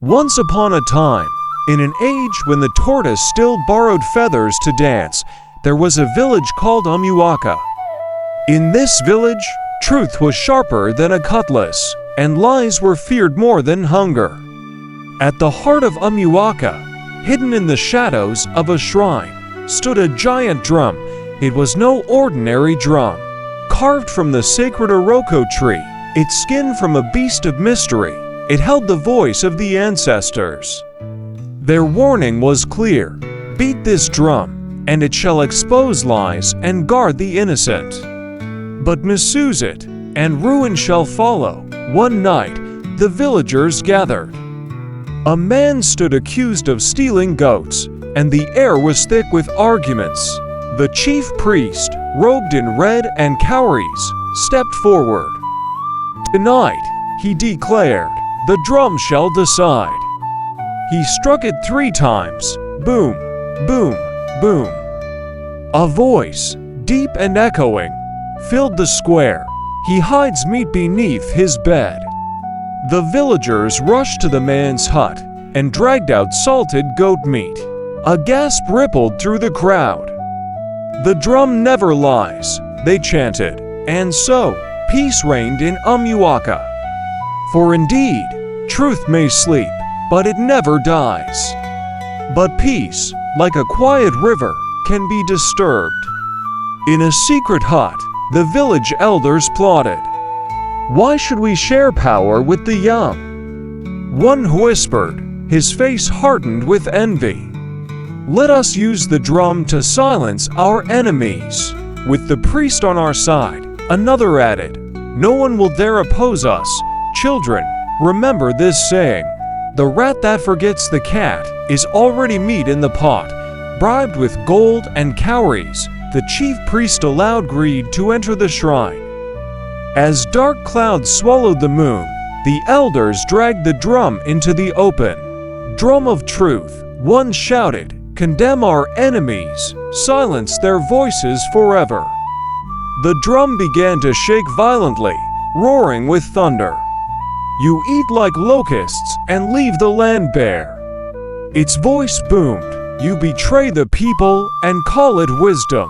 Once upon a time, in an age when the tortoise still borrowed feathers to dance, there was a village called Umuaka. In this village, truth was sharper than a cutlass, and lies were feared more than hunger. At the heart of Umuaka, hidden in the shadows of a shrine, stood a giant drum. It was no ordinary drum. Carved from the sacred Iroko tree, its skin from a beast of mystery, it held the voice of the ancestors. Their warning was clear: beat this drum, and it shall expose lies and guard the innocent. But misuse it, and ruin shall follow. One night, the villagers gathered. A man stood accused of stealing goats, and the air was thick with arguments. The chief priest, robed in red and cowries, stepped forward. Tonight, he declared, the drum shall decide. He struck it 3 times. Boom, boom, boom. A voice, deep and echoing, filled the square. He hides meat beneath his bed. The villagers rushed to the man's hut and dragged out salted goat meat. A gasp rippled through the crowd. The drum never lies, they chanted, and so peace reigned in Umuaka. For indeed, truth may sleep, but it never dies. But peace, like a quiet river, can be disturbed. In a secret hut, the village elders plotted. Why should we share power with the young? One whispered, his face hardened with envy. Let us use the drum to silence our enemies. With the priest on our side, another added, no one will dare oppose us. Children, remember this saying. The rat that forgets the cat is already meat in the pot. Bribed with gold and cowries, the chief priest allowed greed to enter the shrine. As dark clouds swallowed the moon, the elders dragged the drum into the open. Drum of truth, one shouted, condemn our enemies, silence their voices forever. The drum began to shake violently, roaring with thunder. You eat like locusts and leave the land bare. Its voice boomed, you betray the people and call it wisdom.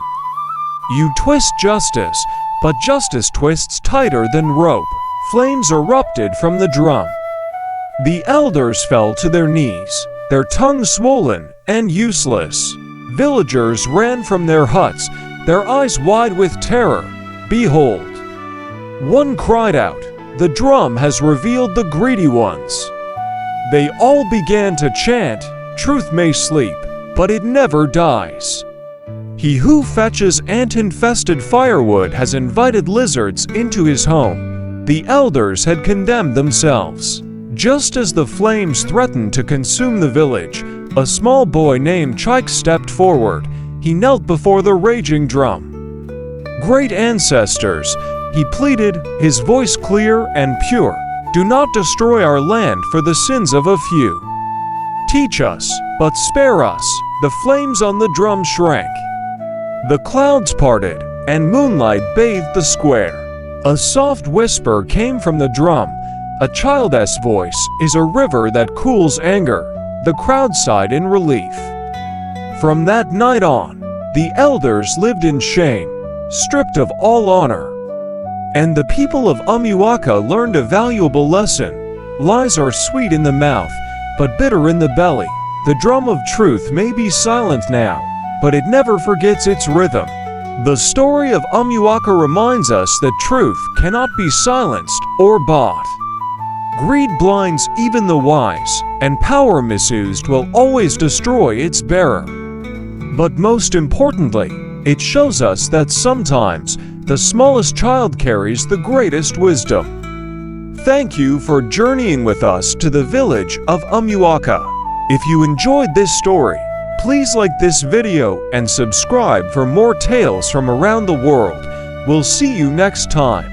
You twist justice, but justice twists tighter than rope. Flames erupted from the drum. The elders fell to their knees, their tongues swollen and useless. Villagers ran from their huts, their eyes wide with terror. Behold! One cried out, the drum has revealed the greedy ones. They all began to chant, truth may sleep, but it never dies. He who fetches ant-infested firewood has invited lizards into his home. The elders had condemned themselves. Just as the flames threatened to consume the village, a small boy named Chike stepped forward. He knelt before the raging drum. Great ancestors, he pleaded, his voice clear and pure, do not destroy our land for the sins of a few. Teach us, but spare us. The flames on the drum shrank. The clouds parted, and moonlight bathed the square. A soft whisper came from the drum. A child's voice is a river that cools anger. The crowd sighed in relief. From that night on, the elders lived in shame, stripped of all honor. And the people of Umuaka learned a valuable lesson. Lies are sweet in the mouth, but bitter in the belly. The drum of truth may be silent now, but it never forgets its rhythm. The story of Umuaka reminds us that truth cannot be silenced or bought. Greed blinds even the wise, and power misused will always destroy its bearer. But most importantly, it shows us that sometimes the smallest child carries the greatest wisdom. Thank you for journeying with us to the village of Umuaka. If you enjoyed this story, please like this video and subscribe for more tales from around the world. We'll see you next time.